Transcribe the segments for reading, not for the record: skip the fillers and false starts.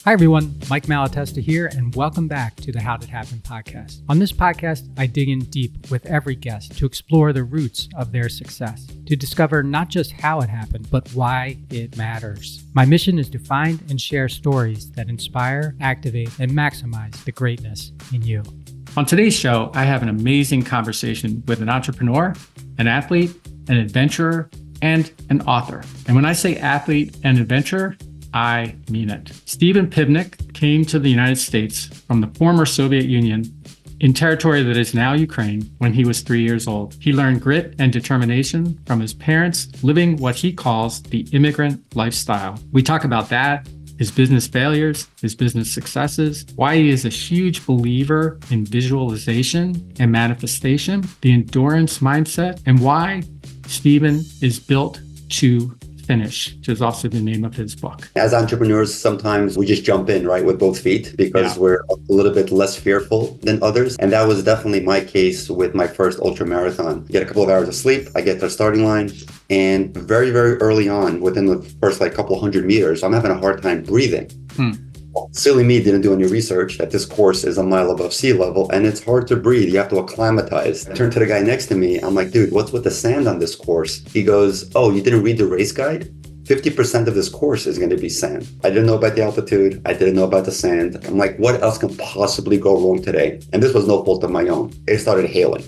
Hi, everyone. Mike Malatesta here, and welcome back to the How Did Happen podcast. On this podcast, I dig in deep with every guest to explore the roots of their success, to discover not just how it happened, but why it matters. My mission is to find and share stories that inspire, activate, and maximize the greatness in you. On today's show, I have an amazing conversation with an entrepreneur, an athlete, an adventurer, and an author. And when I say athlete and adventurer, I mean it. Stephen Pivnik came to the United States from the former Soviet Union in territory that is now Ukraine when he was 3 years old. He learned grit and determination from his parents, living what he calls the immigrant lifestyle. We talk about that, his business failures, his business successes, why he is a huge believer in visualization and manifestation, the endurance mindset, and why Stephen is built to finish, which is also the name of his book. As entrepreneurs, sometimes we just jump in, right, with both feet because we're a little bit less fearful than others. And that was definitely my case with my first ultra marathon. Get a couple of hours of sleep, I get to the starting line, and very, very early on, within the first couple hundred meters, I'm having a hard time breathing. Silly me didn't do any research that this course is a mile above sea level and it's hard to breathe. You have to acclimatize. I turned to the guy next to me. I'm like, dude, what's with the sand on this course? He goes, oh, you didn't read the race guide? 50% of this course is going to be sand. I didn't know about the altitude. I didn't know about the sand. I'm like, what else can possibly go wrong today? And this was no fault of my own. It started hailing.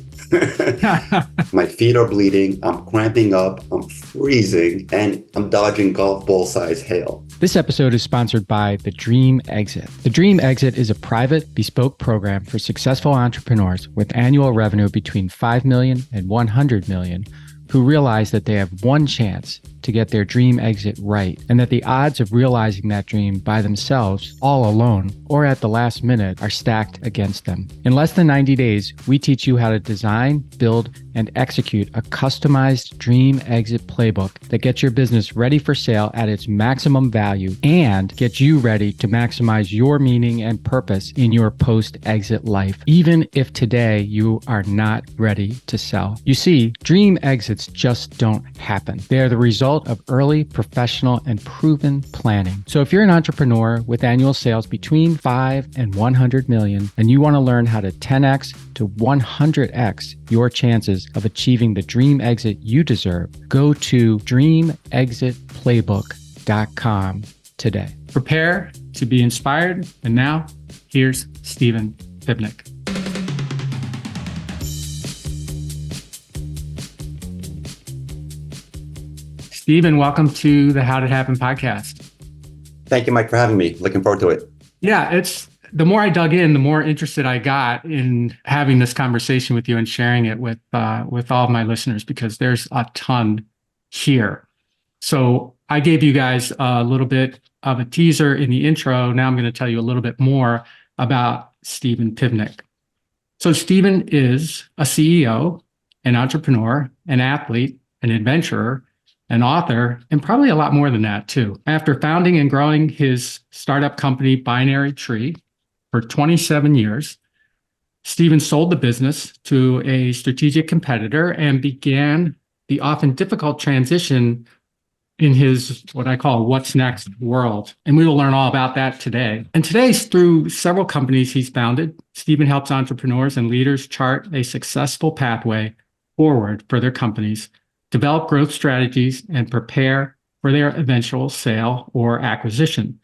My feet are bleeding. I'm cramping up. I'm freezing. And I'm dodging golf ball size hail. This episode is sponsored by The Dream Exit. The Dream Exit is a private, bespoke program for successful entrepreneurs with annual revenue between $5 million and $100 million who realize that they have one chance to get their dream exit right, and that the odds of realizing that dream by themselves, all alone, or at the last minute are stacked against them. In less than 90 days, we teach you how to design, build, and execute a customized dream exit playbook that gets your business ready for sale at its maximum value and gets you ready to maximize your meaning and purpose in your post-exit life, even if today you are not ready to sell. You see, dream exits just don't happen. They are the result of early, professional, and proven planning. So if you're an entrepreneur with annual sales between 5 and 100 million, and you want to learn how to 10x to 100x your chances of achieving the dream exit you deserve, go to dreamexitplaybook.com today. Prepare to be inspired. And now, here's Stephen Pivnik. Stephen, welcome to the How Did Happen podcast. Thank you, Mike, for having me. Looking forward to it. Yeah, it's the more I dug in, the more interested I got in having this conversation with you and sharing it with all of my listeners, because there's a ton here. So I gave you guys a little bit of a teaser in the intro. Now I'm going to tell you a little bit more about Stephen Pivnik. So Stephen is a CEO, an entrepreneur, an athlete, an adventurer, an author, and probably a lot more than that too. After founding and growing his startup company, Binary Tree, for 27 years, Stephen sold the business to a strategic competitor and began the often difficult transition in his, what I call, what's next world. And we will learn all about that today. And today, through several companies he's founded, Stephen helps entrepreneurs and leaders chart a successful pathway forward for their companies, develop growth strategies, and prepare for their eventual sale or acquisition.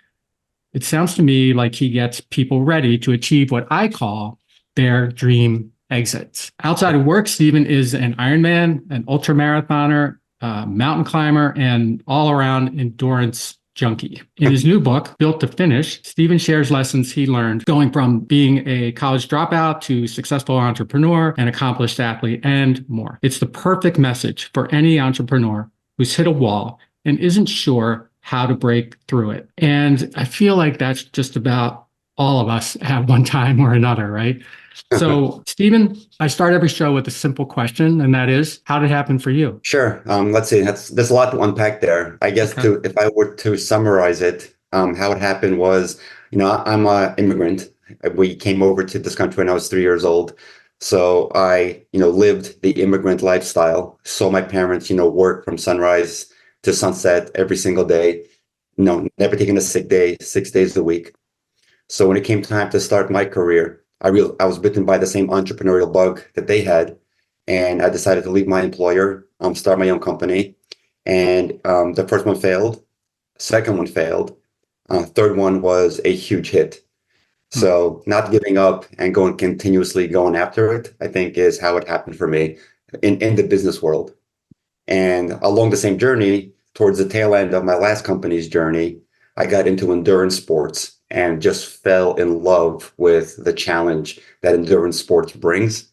It sounds to me like he gets people ready to achieve what I call their dream exits. Outside of work, Stephen is an Ironman, an ultramarathoner, mountain climber, and all-around endurance junkie. In his new book, Built to Finish, Stephen shares lessons he learned going from being a college dropout to successful entrepreneur, an accomplished athlete, and more. It's the perfect message for any entrepreneur who's hit a wall and isn't sure how to break through it. And I feel like that's just about all of us at one time or another, right? So, Stephen, I start every show with a simple question, and that is, how did it happen for you? Sure. Let's see. There's a lot to unpack there. I guess if I were to summarize it, how it happened was, I'm an immigrant. We came over to this country when I was 3 years old. So I, lived the immigrant lifestyle. Saw my parents, work from sunrise to sunset every single day. Never taking a sick day, 6 days a week. So when it came time to start my career, I was bitten by the same entrepreneurial bug that they had, and I decided to leave my employer, start my own company. And the first one failed, second one failed, third one was a huge hit. Hmm. So not giving up and going continuously going after it, I think is how it happened for me in the business world. And along the same journey, towards the tail end of my last company's journey, I got into endurance sports and just fell in love with the challenge that endurance sports brings.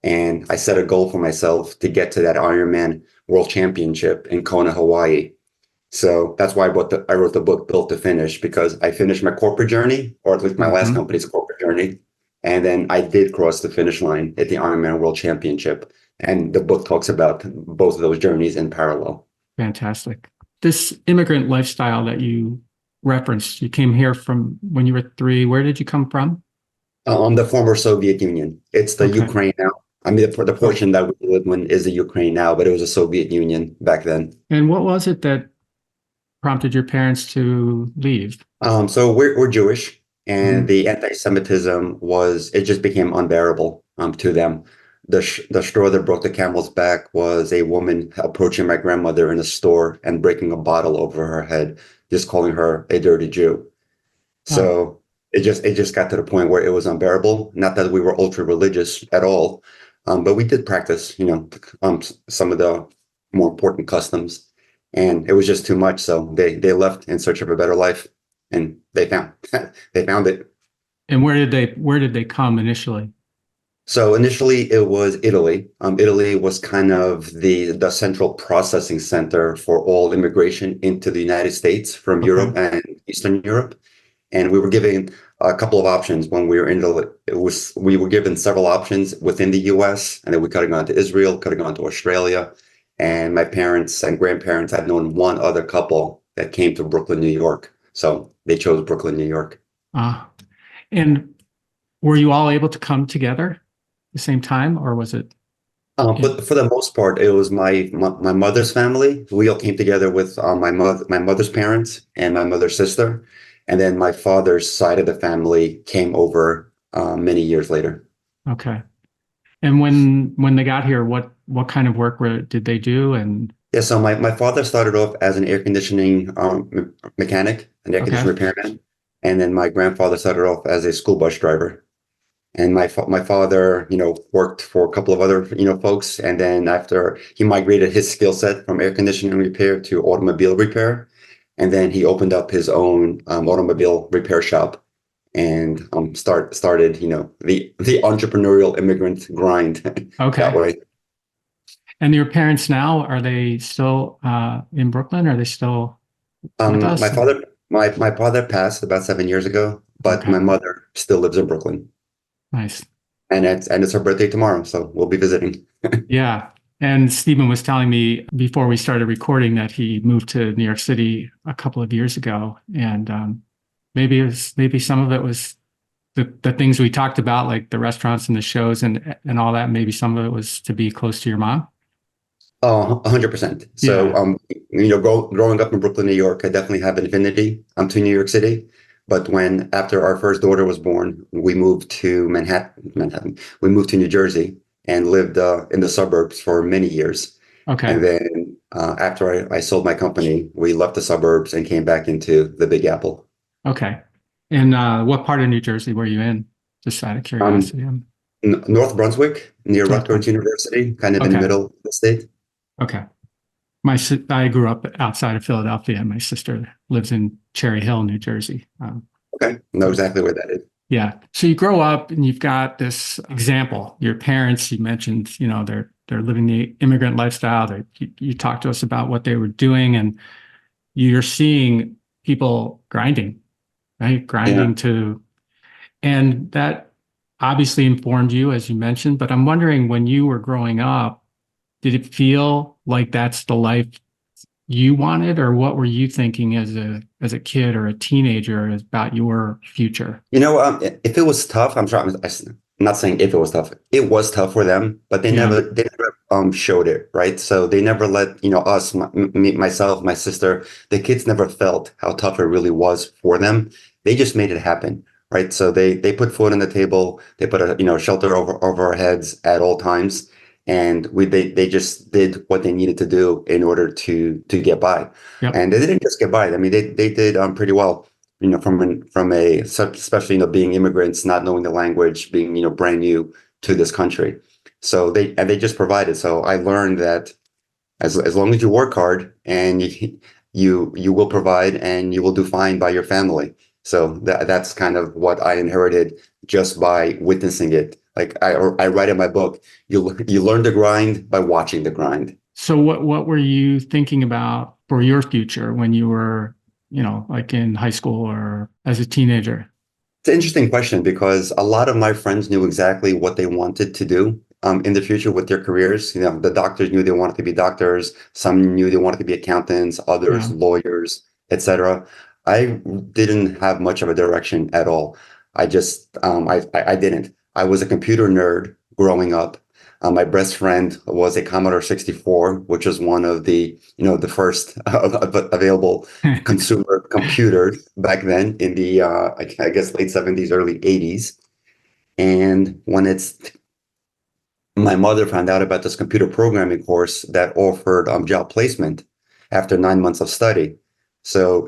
And I set a goal for myself to get to that Ironman World Championship in Kona, Hawaii. So that's why I wrote the book Built to Finish, because I finished my corporate journey, or at least my last Hmm. company's corporate journey. And then I did cross the finish line at the Ironman World Championship. And the book talks about both of those journeys in parallel. Fantastic. This immigrant lifestyle that you referenced, you came here from when you were 3. Where did you come from? On the former Soviet Union. It's the Okay. Ukraine now. I mean, the Oh, portion that we live in is the Ukraine now, but it was the Soviet Union back then. and what was it that prompted your parents to leave? So we're Jewish, and Hmm. the anti-Semitism it just became unbearable to them. The straw that broke the camel's back was a woman approaching my grandmother in a store and breaking a bottle over her head, just calling her a dirty Jew. Oh, So it just got to the point where it was unbearable. Not that we were ultra religious at all, but we did practice, some of the more important customs, and it was just too much. So they left in search of a better life, and they found they found it. and where did they come initially? So initially it was Italy. Italy was kind of the central processing center for all immigration into the United States from Okay. Europe and Eastern Europe. And we were given a couple of options when we were in we were given several options within the US, and then we could have gone to Israel, could have gone to Australia. And my parents and grandparents had known one other couple that came to Brooklyn, New York. So they chose Brooklyn, New York. Uh, and were you all able to come together at the same time, or was it? For the most part, it was my mother's family. We all came together with my mother's parents and my mother's sister, and then my father's side of the family came over many years later. Okay. And when they got here, what kind of work did they do? And Yeah, so my father started off as an air conditioning mechanic, an air okay, conditioning repairman, and then my grandfather started off as a school bus driver. And my father, worked for a couple of other, folks. And then after he migrated his skill set from air conditioning repair to automobile repair, and then he opened up his own automobile repair shop and started, the entrepreneurial immigrant grind that okay. way. And your parents now, are they still in Brooklyn? Are they still with My us? father, my father passed about 7 years ago, but Okay, my mother still lives in Brooklyn, nice. and it's her birthday tomorrow, so we'll be visiting. Yeah. And Stephen was telling me before we started recording that he moved to New York City a couple of years ago, and maybe some of it was the things we talked about, like the restaurants and the shows and all that. Maybe some of it was to be close to your mom. Oh, 100%. So, Yeah. growing up in Brooklyn, New York, I definitely have an affinity to New York City. But after our first daughter was born, we moved to Manhattan. We moved to New Jersey and lived in the suburbs for many years. Okay. And then after I sold my company, we left the suburbs and came back into the Big Apple. Okay. And what part of New Jersey were you in? Just out of Um, curiosity. North Brunswick, near North Rutgers Brunswick. University, kind of in the Okay. middle of the state. Okay. I grew up outside of Philadelphia. My sister lives in Cherry Hill, New Jersey. Okay, know So it's, exactly where that is. yeah. So you grow up and you've got this example. Your parents, you mentioned, they're living the immigrant lifestyle. You talked to us about what they were doing, and you're seeing people grinding, right? Yeah. Grinding and that obviously informed you, as you mentioned. But I'm wondering, when you were growing up, did it feel like that's the life you wanted, or what were you thinking as a kid or a teenager about your future? If it was tough, I'm not saying if it was tough. It was tough for them, but they Yeah. never showed it, right? So they never let, us, me, myself, my sister, the kids never felt how tough it really was for them. They just made it happen, right? So they put food on the table, they put a shelter over our heads at all times, and they just did what they needed to do in order to get by, Yep. and they didn't just get by. I mean, they did pretty well, from a especially being immigrants, not knowing the language, being brand new to this country. So they just provided. So I learned that as long as you work hard and you will provide and you will do fine by your family. So that's kind of what I inherited just by witnessing it. Like I write in my book, you learn the grind by watching the grind. So what were you thinking about for your future when you were, like in high school or as a teenager? It's an interesting question because a lot of my friends knew exactly what they wanted to do in the future with their careers. The doctors knew they wanted to be doctors. Some knew they wanted to be accountants, others Yeah. lawyers, etc. I didn't have much of a direction at all. I just I didn't. I was a computer nerd growing up. My best friend was a Commodore 64, which was one of the first available consumer computers back then in the I guess late 70s, early 80s. And my mother found out about this computer programming course that offered job placement after 9 months of study. So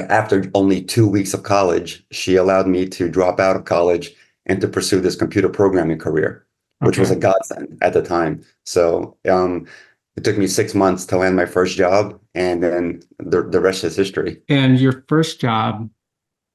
after only 2 weeks of college, she allowed me to drop out of college and to pursue this computer programming career, which was Okay. a godsend at the time. So it took me 6 months to land my first job, and then the rest is history. And your first job,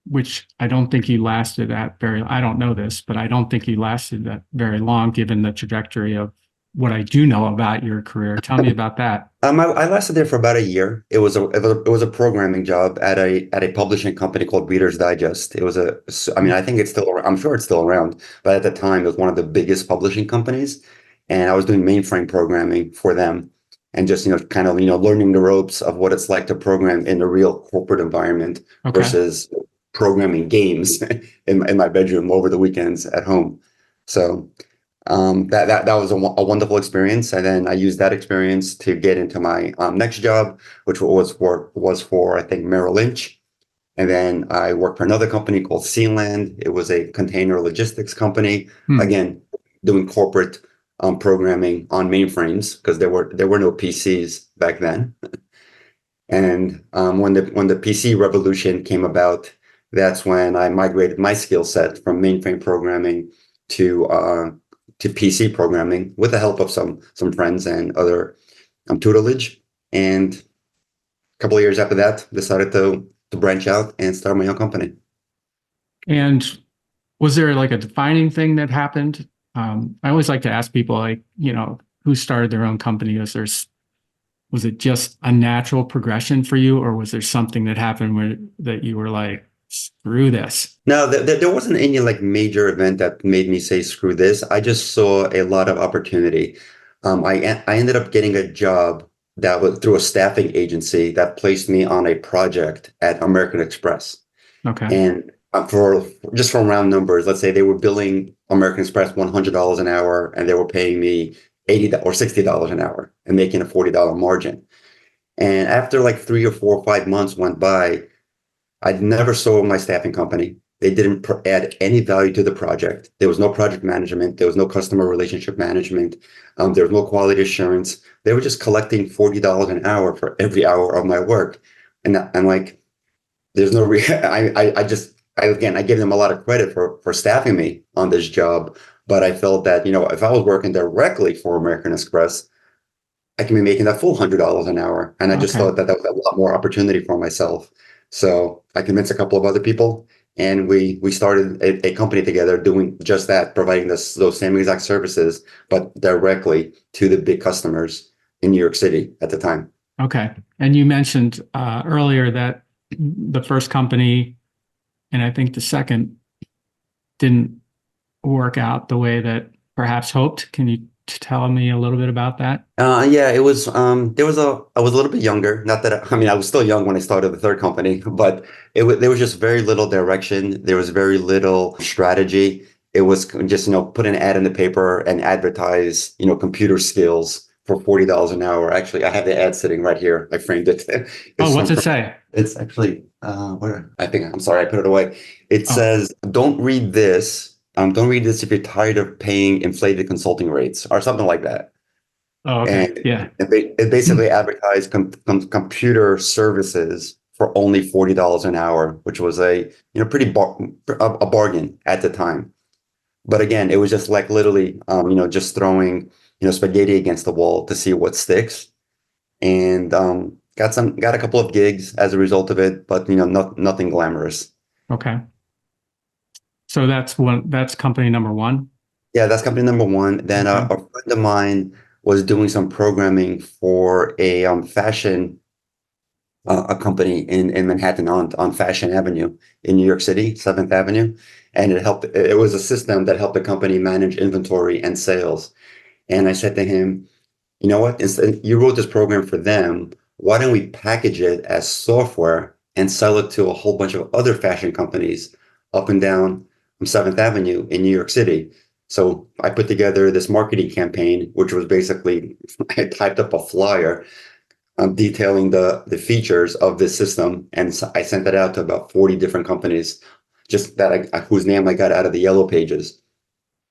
which I don't think you lasted I don't know this, but I don't think you lasted that very long, given the trajectory of what I do know about your career. Tell me about that. I lasted there for about a year. It was a programming job at a publishing company called Reader's Digest. I mean, I think it's still, I'm sure it's still around, but at the time it was one of the biggest publishing companies, and I was doing mainframe programming for them, and just kind of learning the ropes of what it's like to program in a real corporate environment Okay. versus programming games in my bedroom over the weekends at home. So. That was a wonderful experience, and then I used that experience to get into my next job, which was for I think Merrill Lynch, and then I worked for another company called Sealand. It was a container logistics company, Hmm. again doing corporate programming on mainframes because there were no PCs back then. And when the PC revolution came about, that's when I migrated my skill set from mainframe programming to PC programming with the help of some friends and other tutelage. And a couple of years after that, decided to branch out and start my own company. And was there like a defining thing that happened? I always like to ask people, like, who started their own company? Was it just a natural progression for you, or was there something that happened that you were like, screw this? No, there wasn't any like major event that made me say screw this. I just saw a lot of opportunity. I ended up getting a job that was through a staffing agency that placed me on a project at American Express. Okay. And for round numbers, let's say they were billing American Express $100 an hour, and they were paying me $80 or $60 an hour and making a $40 margin. And after like 3 or 4 or 5 months went by, I never saw my staffing company. They didn't add any value to the project. There was no project management. There was no customer relationship management. There was no quality assurance. They were just collecting $40 an hour for every hour of my work. And I'm like, there's no I give them a lot of credit for staffing me on this job. But I felt that, if I was working directly for American Express, I can be making that full $100 an hour. And I just Okay. thought that was a lot more opportunity for myself. So I convinced a couple of other people, and we started a company together doing just that, providing those same exact services, but directly to the big customers in New York City at the time. Okay. And you mentioned earlier that the first company, and I think the second, didn't work out the way that perhaps hoped. Can you tell me a little bit about that? Yeah, it was, I was a little bit younger. Not that, I mean, I was still young when I started the third company, but there was just very little direction. There was very little strategy. It was just, put an ad in the paper and advertise, computer skills for $40 an hour. Actually, I have the ad sitting right here. I framed it. Oh, It's what's it say? it's actually where I'm sorry, I put it away. It Oh, says, don't read this. Don't read this if you're tired of paying inflated consulting rates or something like that. oh, okay. And Yeah. it basically advertised computer services for only $40 an hour, which was a a bargain at the time. But again, it was just like literally just throwing spaghetti against the wall to see what sticks. And got a couple of gigs as a result of it, but nothing glamorous. Okay. So that's company number one. Yeah, that's company number one. Then Okay. a friend of mine was doing some programming for a fashion a company in Manhattan on Fashion Avenue in New York City, 7th Avenue. And it was a system that helped the company manage inventory and sales. And I said to him, you know what? Instead, you wrote this program for them. Why don't we package it as software and sell it to a whole bunch of other fashion companies up and down from 7th Avenue in New York City? So I put together this marketing campaign, which was basically, I typed up a flyer detailing the features of this system, and so I sent it out to about 40 different companies, just whose name I got out of the yellow pages,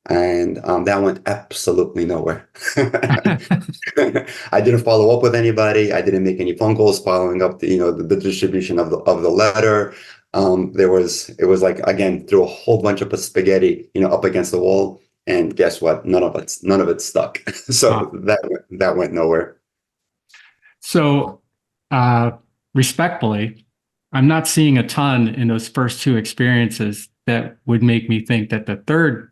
and that went absolutely nowhere. I didn't follow up with anybody. I didn't make any phone calls following up the distribution of the letter. It was like, again, threw a whole bunch of spaghetti up against the wall, and guess what? None of it stuck. So that went nowhere. So, respectfully, I'm not seeing a ton in those first two experiences that would make me think that the third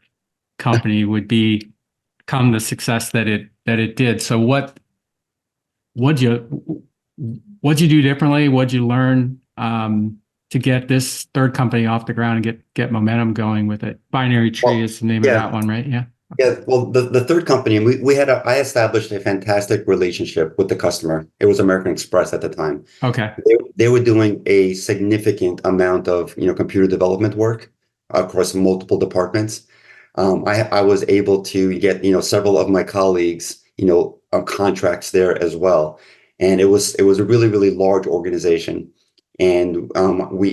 company would become the success that it did. So what'd you do differently? What'd you learn to get this third company off the ground and get momentum going with it? Binary Tree is the name of that one, right? Yeah. Yeah, well, the third company, I established a fantastic relationship with the customer. It was American Express at the time. Okay. They were doing a significant amount of computer development work across multiple departments. I was able to get several of my colleagues contracts there as well, and it was a really, really large organization, and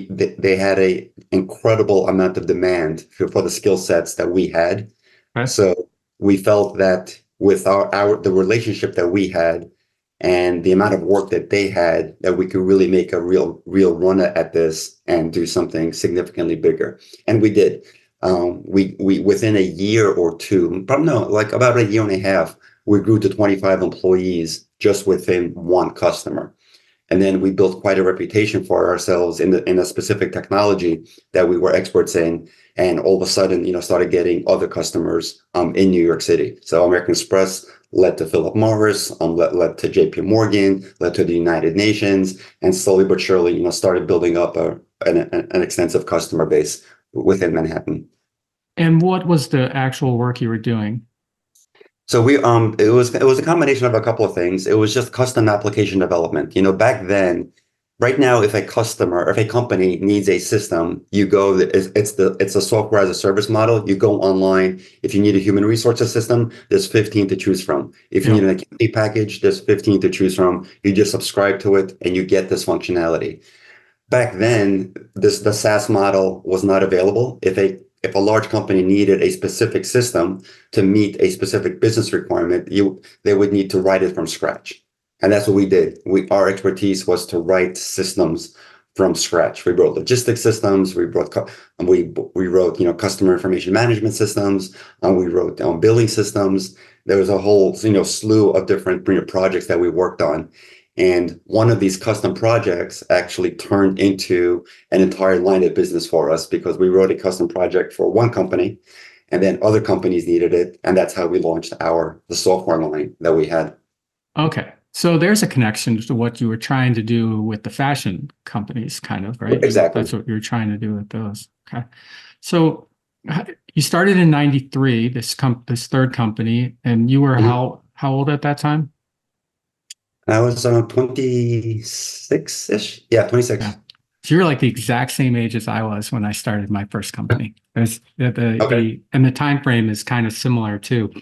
they had a incredible amount of demand for the skill sets that we had. Okay. So we felt that with the relationship that we had and the amount of work that they had, that we could really make a real run at this and do something significantly bigger. And we did. We within a year or two, probably no, like about a year and a half, we grew to 25 employees just within one customer. And then we built quite a reputation for ourselves in a specific technology that we were experts in. And all of a sudden, started getting other customers in New York City. So American Express led to Philip Morris, led to JP Morgan, led to the United Nations, and slowly but surely, started building up an extensive customer base within Manhattan. And what was the actual work you were doing? So it was a combination of a couple of things. It was just custom application development. Back then, right now, if a customer or if a company needs a system, you go, it's a software as a service model. You go online. If you need a human resources system, there's 15 to choose from. If you need an accounting package, there's 15 to choose from. You just subscribe to it and you get this functionality. Back then, the SaaS model was not available. If a large company needed a specific system to meet a specific business requirement, they would need to write it from scratch. And that's what we did. Our expertise was to write systems from scratch. We wrote logistics systems. We wrote customer information management systems. We wrote billing systems. There was a whole slew of different projects that we worked on. And one of these custom projects actually turned into an entire line of business for us because we wrote a custom project for one company and then other companies needed it. And that's how we launched the software line that we had. Okay. So there's a connection to what you were trying to do with the fashion companies, kind of, right? Exactly. That's what you were trying to do with those. Okay. So you started in 93, this third company, and you were how old at that time? I was 26-ish. Yeah, 26. Yeah. So you're like the exact same age as I was when I started my first company. And the time frame is kind of similar too.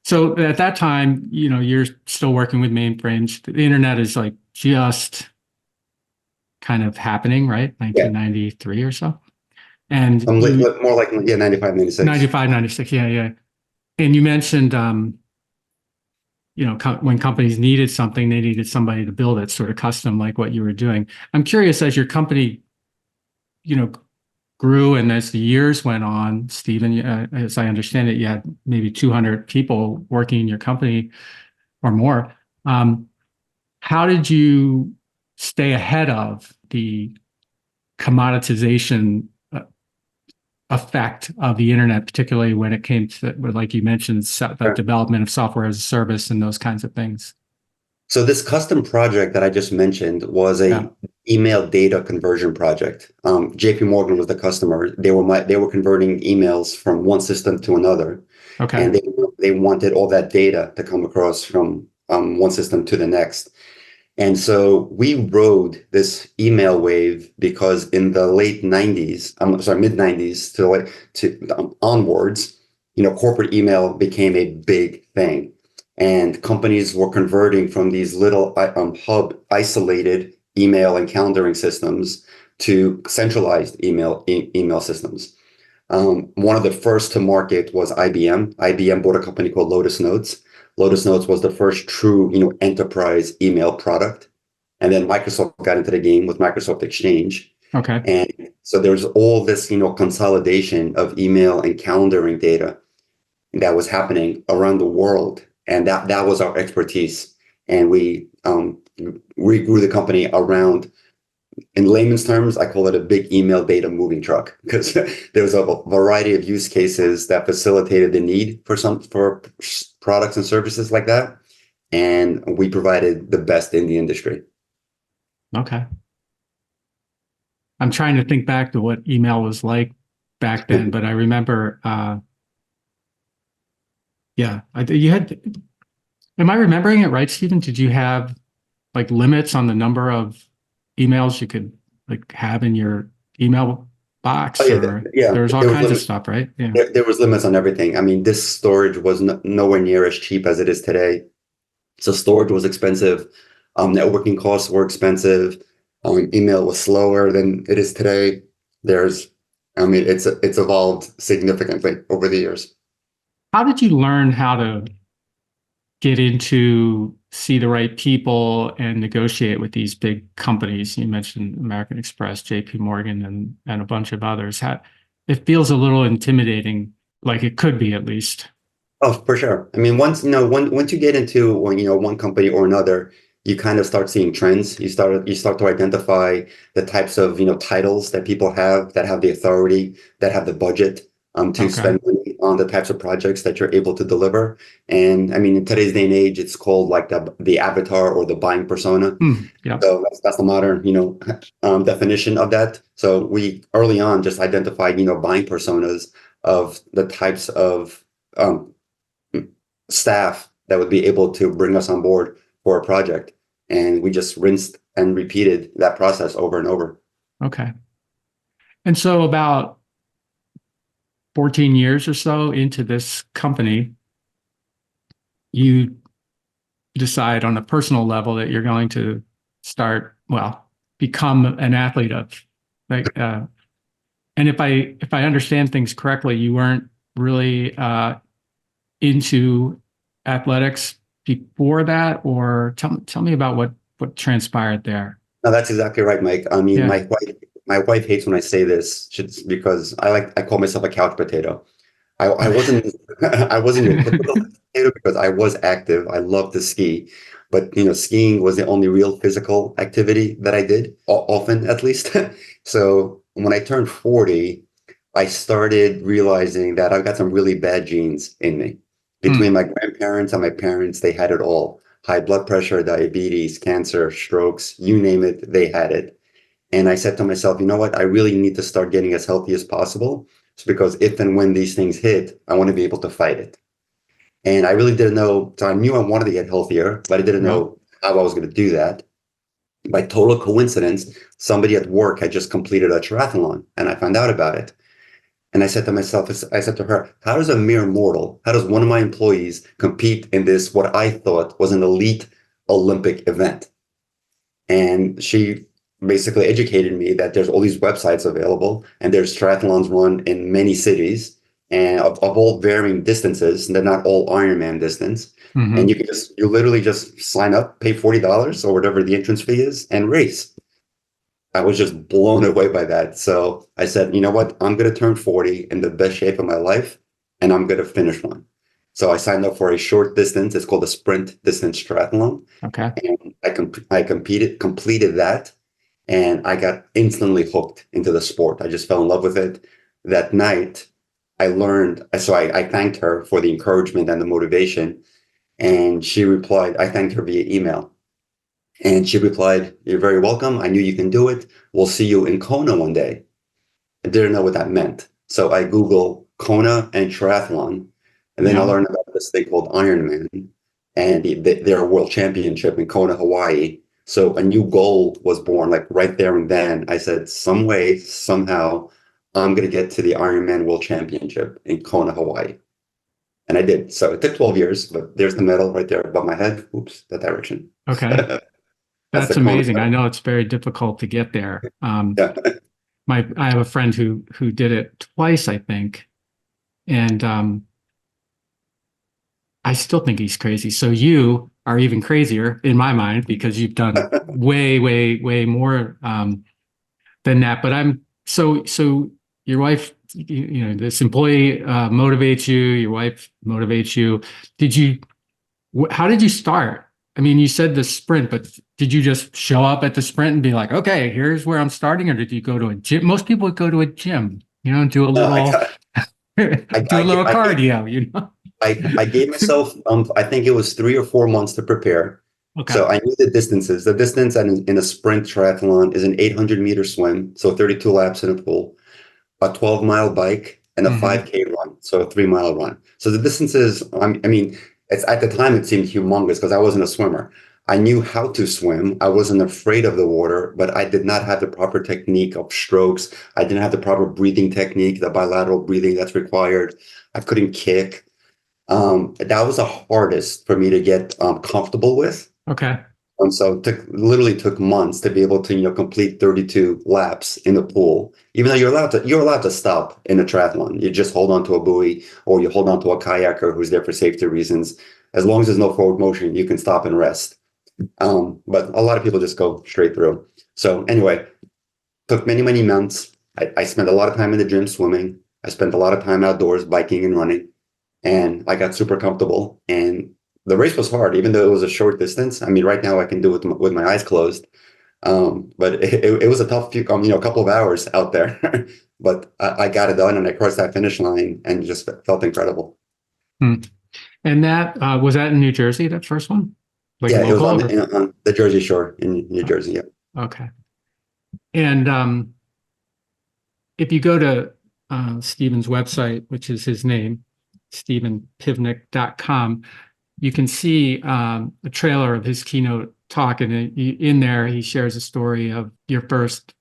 So at that time, you're still working with mainframes. The internet is like just kind of happening, right? Yeah. 1993 or so. And More like, yeah, 95, 96. 95, 96. Yeah, yeah. And you mentioned, when companies needed something, they needed somebody to build it, sort of custom, like what you were doing. I'm curious, as your company, you know, grew and as the years went on, Stephen, as I understand it, you had maybe 200 people working in your company or more. How did you stay ahead of the commoditization effect of the internet, particularly when it came to, like you mentioned, the development of software as a service and those kinds of things? So this custom project that I just mentioned was Yeah. a email data conversion project. JP Morgan was the customer. They were converting emails from one system to another, Okay. and they wanted all that data to come across from one system to the next. And so we rode this email wave because in the late 90s, I'm sorry, mid 90s to onwards, corporate email became a big thing. And companies were converting from these little hub isolated email and calendaring systems to centralized email systems. One of the first to market was IBM. IBM bought a company called Lotus Notes. Lotus Notes was the first true, enterprise email product. And then Microsoft got into the game with Microsoft Exchange. Okay. And so there's all this, consolidation of email and calendaring data that was happening around the world. And that was our expertise. And we grew the company around, in layman's terms, I call it a big email data moving truck, because there's a variety of use cases that facilitated the need for products and services like that. And we provided the best in the industry. Okay. I'm trying to think back to what email was like back then, but I remember, you had, am I remembering it right, Stephen? Did you have like limits on the number of emails you could like have in your email box? Oh, yeah, Or yeah. there was all There was kinds of limits. stuff, right? Yeah. There was limits on everything. I mean, this storage was nowhere near as cheap as it is today. So storage was expensive. Networking costs were expensive. Email was slower than it is today. It's evolved significantly over the years. How did you learn how to get into see the right people and negotiate with these big companies? You mentioned American Express, JP Morgan, and a bunch of others. It feels a little intimidating, like it could be at least. Oh, for sure. I mean, once you get into one company or another, you kind of start seeing trends. You start to identify the types of titles that people have that have the authority, that have the budget to Okay. spend money on the types of projects that you're able to deliver. And I mean, in today's day and age, it's called like the avatar or the buying persona. Yeah. So that's the modern definition of that. So we early on just identified buying personas of the types of staff that would be able to bring us on board for a project. And we just rinsed and repeated that process over and over. Okay. And so about 14 years or so into this company, you decide on a personal level that you're going to become an athlete of, like, and if I understand things correctly, you weren't really into athletics before that, or tell me about what transpired there. No, that's exactly right, Mike. I mean, Yeah. my wife hates when I say this, just because I call myself a couch potato. I wasn't I wasn't your typical potato because I was active. I loved to ski, but skiing was the only real physical activity that I did, often at least. So when I turned 40, I started realizing that I've got some really bad genes in me. Between my grandparents and my parents, they had it all. High blood pressure, diabetes, cancer, strokes, you name it, they had it. And I said to myself, you know what? I really need to start getting as healthy as possible. It's because if and when these things hit, I want to be able to fight it. And I really didn't know. So I knew I wanted to get healthier, but I didn't know how I was going to do that. By total coincidence, somebody at work had just completed a triathlon, and I found out about it. And I said to myself, I said to her, how does a mere mortal, how does one of my employees compete in this, what I thought was an elite Olympic event? And she basically educated me that there's all these websites available and there's triathlons run in many cities and of all varying distances. They're not all Ironman distance. And Hmm. you literally just sign up, pay $40 or whatever the entrance fee is, and race. I was just blown away by that. So I said, you know what? I'm going to turn 40 in the best shape of my life, and I'm going to finish one. So I signed up for a short distance. It's called a sprint distance triathlon. Okay. And I completed that, and I got instantly hooked into the sport. I just fell in love with it. That night, I learned. So I thanked her for the encouragement and the motivation. And she replied, I thanked her via email. And she replied, you're very welcome. I knew you can do it. We'll see you in Kona one day. I didn't know what that meant. So I Google Kona and triathlon. And then I Yeah. learned about this thing called Ironman and their world championship in Kona, Hawaii. So a new goal was born like right there and then. I said, some way, somehow, I'm going to get to the Ironman World Championship in Kona, Hawaii. And I did. So it took 12 years, but there's the medal right there above my head. Oops, that direction. Okay. That's That's the Kona amazing. I medal. know it's very difficult to get there. Yeah. I have a friend who did it twice, I think, and I still think he's crazy. So you are even crazier in my mind because you've done way, way, way more than that. But so your wife, this employee motivates you. Your wife motivates you. How did you start? I mean, you said the sprint, but did you just show up at the sprint and be like, okay, here's where I'm starting? Or did you go to a gym? Most people would go to a gym, do a No, little, do a little I gave cardio. I gave myself I think it was 3 or 4 months to prepare. Okay. So I knew the distances. The distance in a sprint triathlon is an 800-meter swim, so 32 laps in a pool, a 12-mile bike, and a Hmm. 5K run, so a 3-mile run. So the distances, I mean, it's at the time it seemed humongous because I wasn't a swimmer. I knew how to swim. I wasn't afraid of the water, but I did not have the proper technique of strokes. I didn't have the proper breathing technique, the bilateral breathing that's required. I couldn't kick. That was the hardest for me to get comfortable with. Okay. And so it literally took months to be able to, complete 32 laps in the pool. Even though you're allowed to stop in a triathlon. You just hold on to a buoy or you hold on to a kayaker who's there for safety reasons. As long as there's no forward motion, you can stop and rest. But a lot of people just go straight through. So anyway, took many, many months. I spent a lot of time in the gym swimming. I spent a lot of time outdoors biking and running. And I got super comfortable. And the race was hard, even though it was a short distance. I mean, right now I can do it with my eyes closed. But it was a tough couple of hours out there. But I got it done and I crossed that finish line and just felt incredible. Hmm. And that was that in New Jersey, that first one? Like Yeah, it was local? Or? on the Jersey Shore in New Jersey. Yeah. Okay. And if you go to Stephen's website, which is his name, stephenpivnik.com, you can see a trailer of his keynote talk. And in there, he shares a story of your first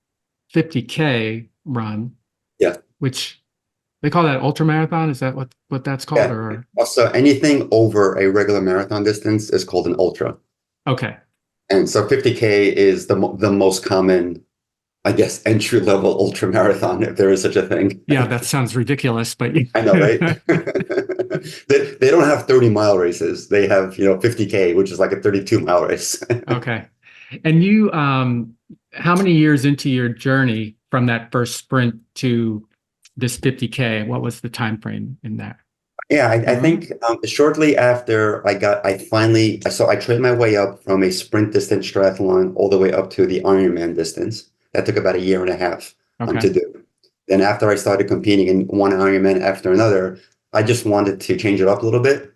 50K run, Yeah. which they call that ultra marathon. Is that what that's called? Yeah. Or Also, anything over a regular marathon distance is called an ultra. okay. And so 50K is the most common, I guess, entry level ultra marathon, if there is such a thing. Yeah, that sounds ridiculous, but I know, right? They don't have 30-mile races. They have, 50K, which is like a 32-mile race. okay. And you, how many years into your journey from that first sprint to this 50K? What was the time frame in that? Yeah, Do I you remember? think shortly after I trained my way up from a sprint distance triathlon all the way up to the Ironman distance. That took about a year and a half Okay. to do. Then after I started competing in one Ironman after another, I just wanted to change it up a little bit.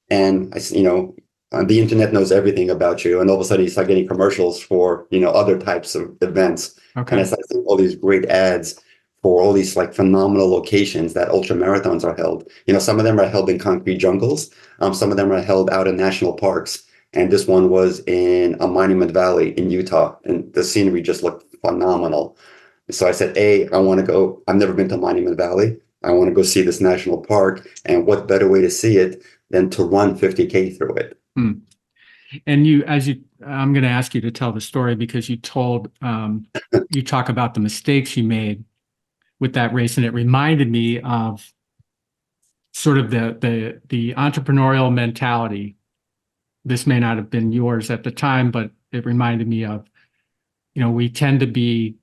And the internet knows everything about you. And all of a sudden you start getting commercials for, other types of events. And I Okay. started seeing all these great ads for all these like phenomenal locations that ultra marathons are held. Some of them are held in concrete jungles. Some of them are held out in national parks. And this one was in a Monument Valley in Utah. And the scenery just looked phenomenal. So I said, I want to go. I've never been to Monument Valley. I want to go see this national park. And what better way to see it than to run 50K through it? Hmm. And I'm going to ask you to tell the story because you talk about the mistakes you made with that race, and it reminded me of sort of the entrepreneurial mentality. This may not have been yours at the time, but it reminded me of, we tend to be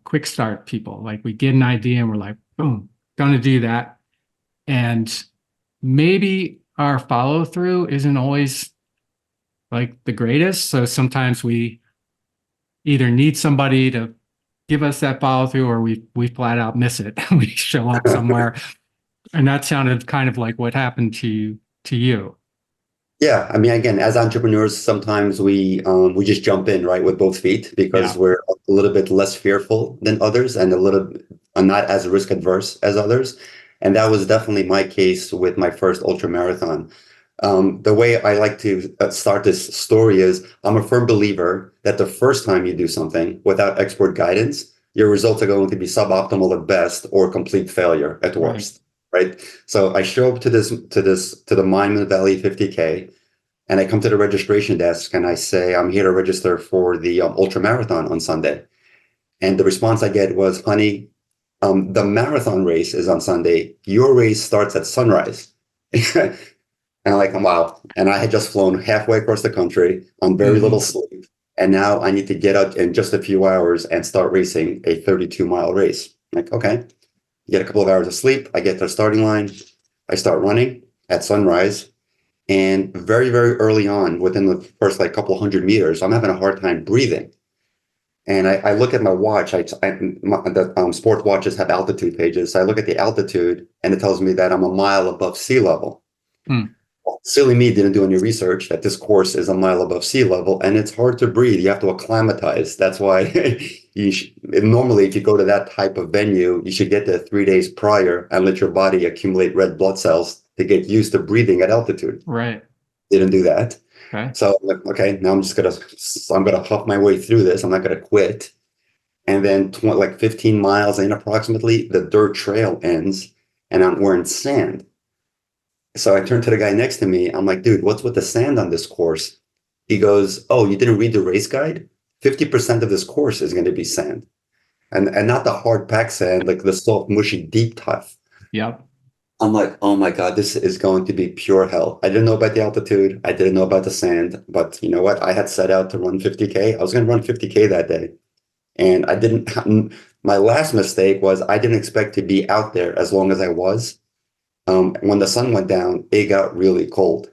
quick start people. Like we get an idea and we're like, boom, gonna do that. And maybe our follow through isn't always like the greatest. So sometimes we either need somebody to give us that follow through, or we flat out miss it. We show up somewhere. And that sounded kind of like what happened to you. Yeah, I mean, again, as entrepreneurs, sometimes we just jump in right with both feet because Yeah. we're a little bit less fearful than others and not as risk adverse as others. And that was definitely my case with my first ultra marathon. The way I like to start this story is I'm a firm believer that the first time you do something without expert guidance, your results are going to be suboptimal at best or complete failure at worst. Right. So I show up to the Monument Valley 50K, and I come to the registration desk and I say, I'm here to register for the ultra marathon on Sunday. And the response I get was, honey, the marathon race is on Sunday. Your race starts at sunrise. And I'm like, wow. And I had just flown halfway across the country on very little sleep. And now I need to get up in just a few hours and start racing a 32-mile race. I'm like, okay. Get a couple of hours of sleep. I get to the starting line. I start running at sunrise. And very, very early on, within the first couple of 100 meters, I'm having a hard time breathing. And I look at my watch. The sport watches have altitude pages. So I look at the altitude, and it tells me that I'm a mile above sea level. Well, silly me didn't do any research that this course is a mile above sea level, and it's hard to breathe. You have to acclimatize. That's why normally, if you go to that type of venue, you should get there 3 days prior and let your body accumulate red blood cells to get used to breathing at altitude. Right. Didn't do that. Okay. So okay, now I'm gonna huff my way through this. I'm not gonna quit. And then 15 miles in approximately, the dirt trail ends, and we're in sand. So I turned to the guy next to me. I'm like, dude, what's with the sand on this course? He goes, oh, you didn't read the race guide? 50% of this course is going to be sand. And not the hard packed sand, like the soft, mushy, deep tough. Yep. I'm like, oh my God, this is going to be pure hell. I didn't know about the altitude. I didn't know about the sand. But you know what? I had set out to run 50K. I was going to run 50K that day. And I didn't, my last mistake was I didn't expect to be out there as long as I was. When the sun went down, it got really cold.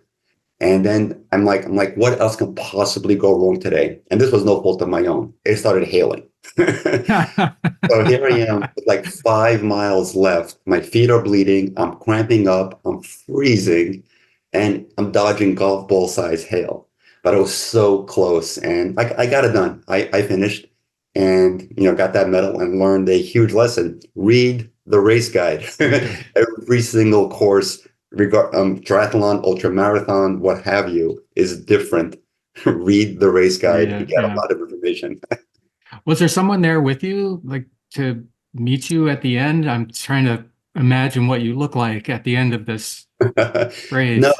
And then I'm like, what else can possibly go wrong today? And this was no fault of my own. It started hailing. So here I am with 5 miles left. My feet are bleeding. I'm cramping up. I'm freezing. And I'm dodging golf ball size hail. But I was so close. And I got it done. I finished and got that medal and learned a huge lesson. Read the race guide. Every single course, triathlon, ultra marathon, what have you, is different. Read the race guide. You get a lot of information. Was there someone there with you, like to meet you at the end? I'm trying to imagine what you look like at the end of this race. No,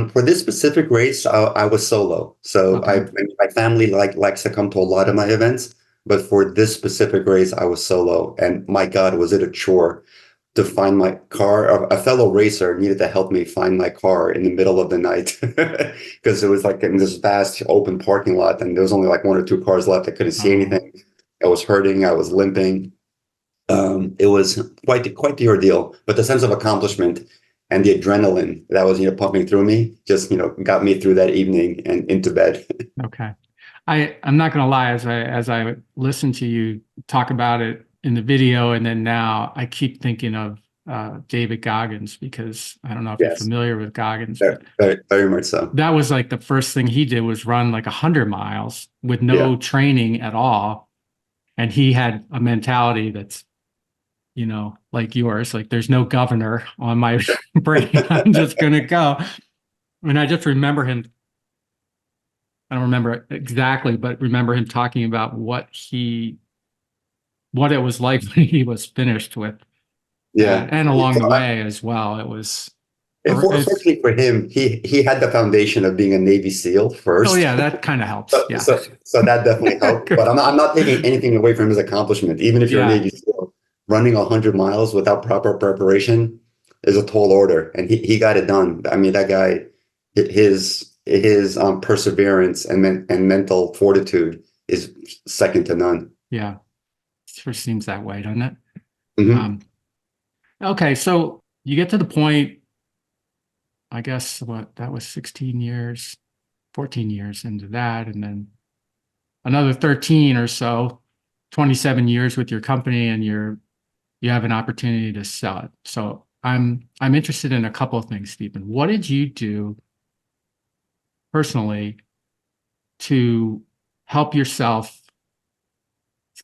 for this specific race, I was solo. So Okay. my family likes to come to a lot of my events, but for this specific race, I was solo. And my God, was it a chore to find my car. A fellow racer needed to help me find my car in the middle of the night because it was in this vast open parking lot, and there was only 1 or 2 cars left. I couldn't see anything. I was hurting. I was limping. It was quite the ordeal, but the sense of accomplishment and the adrenaline that was pumping through me just got me through that evening and into bed. Okay. I'm not going to lie, as I listen to you talk about it in the video and then now, I keep thinking of David Goggins, because I don't know if you're familiar with Goggins. Very, very much so. That was the first thing he did was run 100 miles with no training at all. And he had a mentality that's, like yours, there's no governor on my brain. I'm just going to go. And I just remember him. I don't remember exactly, but remember him talking about what it was like when he was finished with Yeah. And along the way as well, it was, it's, Fortunately for him, he had the foundation of being a Navy SEAL oh first. yeah, that kind of helps. Yeah. So that definitely helped. But I'm not taking anything away from his accomplishment. Even if you're a Yeah. Navy SEAL, running 100 miles without proper preparation is a tall order, and he got it done. I mean, that guy, his perseverance and mental fortitude is second to none. Yeah. It sure seems that way, doesn't it? Hmm. Um, okay. So you get to the point, I guess what that was 16 years, 14 years into that, and then another 13 or so, 27 years with your company, and you have an opportunity to sell it. So I'm interested in a couple of things, Stephen. What did you do personally to help yourself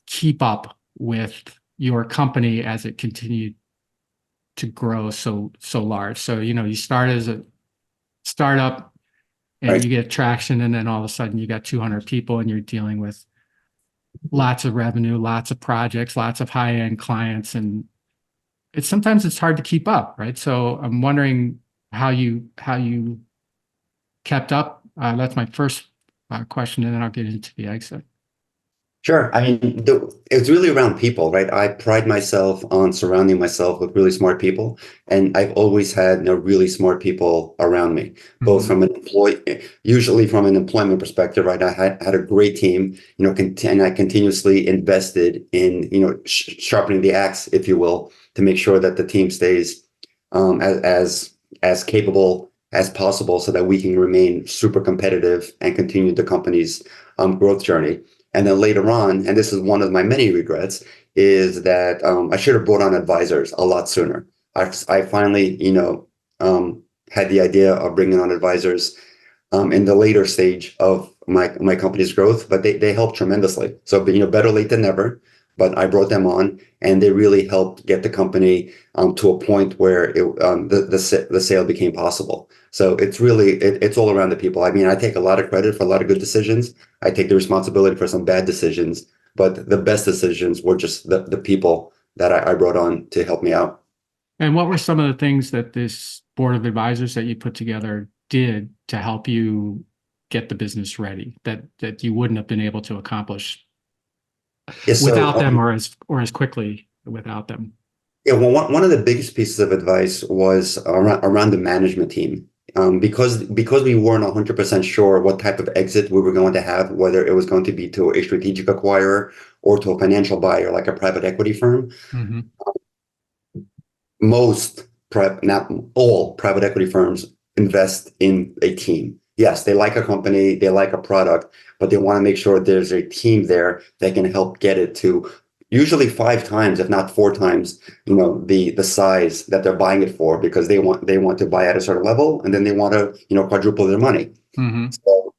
keep up with your company as it continued to grow so large? So, you start as a startup and Right. you get traction, and then all of a sudden you got 200 people and you're dealing with lots of revenue, lots of projects, lots of high-end clients, and sometimes it's hard to keep up, right? So I'm wondering how you kept up. That's my first question, and then I'll get into the exit. Sure. I mean, it's really around people, right? I pride myself on surrounding myself with really smart people, and I've always had, really smart people around me, both Mm-hmm. from usually from an employment perspective, right? I had a great team, and I continuously invested in, sharpening the axe, if you will, to make sure that the team stays as capable as possible, so that we can remain super competitive and continue the company's growth journey. And then later on, and this is one of my many regrets, is that I should have brought on advisors a lot sooner. I finally, had the idea of bringing on advisors in the later stage of my company's growth, but they helped tremendously. So, better late than never. But I brought them on, and they really helped get the company to a point where the sale became possible. So it's all around the people. I mean, I take a lot of credit for a lot of good decisions. I take the responsibility for some bad decisions, but the best decisions were just the people that I brought on to help me out. And what were some of the things that this board of advisors that you put together did to help you get the business ready that you wouldn't have been able to accomplish Yeah, so without them, or as quickly without them? yeah, well, one of the biggest pieces of advice was around the management team. Because we weren't 100% sure what type of exit we were going to have, whether it was going to be to a strategic acquirer or to a financial buyer like a private equity firm. Mm-hmm. Not all private equity firms invest in a team. Yes, they like a company, they like a product, but they want to make sure there's a team there that can help get it to usually 5 times, if not 4 times, the size that they're buying it for, because they want to buy at a certain level, and then they want to, quadruple their money. Mm-hmm. So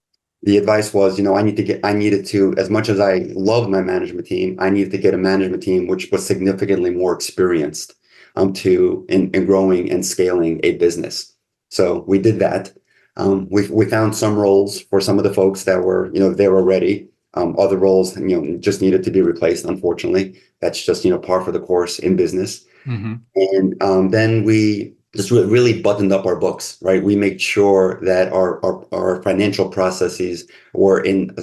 the advice was, I needed to, as much as I loved my management team, I needed to get a management team which was significantly more experienced in growing and scaling a business. So we did that. We found some roles for some of the folks that were, they were ready. Other roles, just needed to be replaced. Unfortunately, that's just, par for the course in business. Mm-hmm. And then we just really buttoned up our books, right? We made sure that our financial processes were in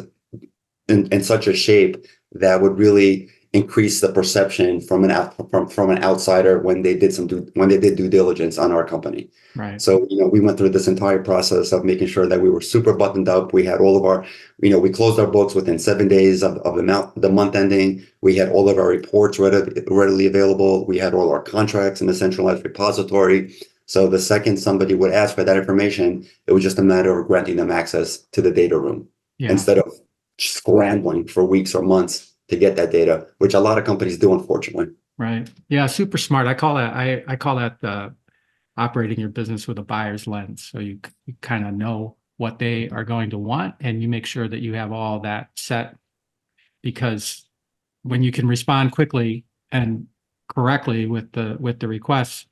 such a shape that would really increase the perception from an outsider when they did due diligence on our company. Right. So, we went through this entire process of making sure that we were super buttoned up. We had all of our, we closed our books within 7 days of the month ending. We had all of our reports readily available. We had all our contracts in a centralized repository. So the second somebody would ask for that information, it was just a matter of granting them access to the data room, Yeah. instead of scrambling for weeks or months to get that data, which a lot of companies do, unfortunately. Right. Yeah. Super smart. I call that operating your business with a buyer's lens. So you kind of know what they are going to want, and you make sure that you have all that set, because when you can respond quickly and correctly with the requests,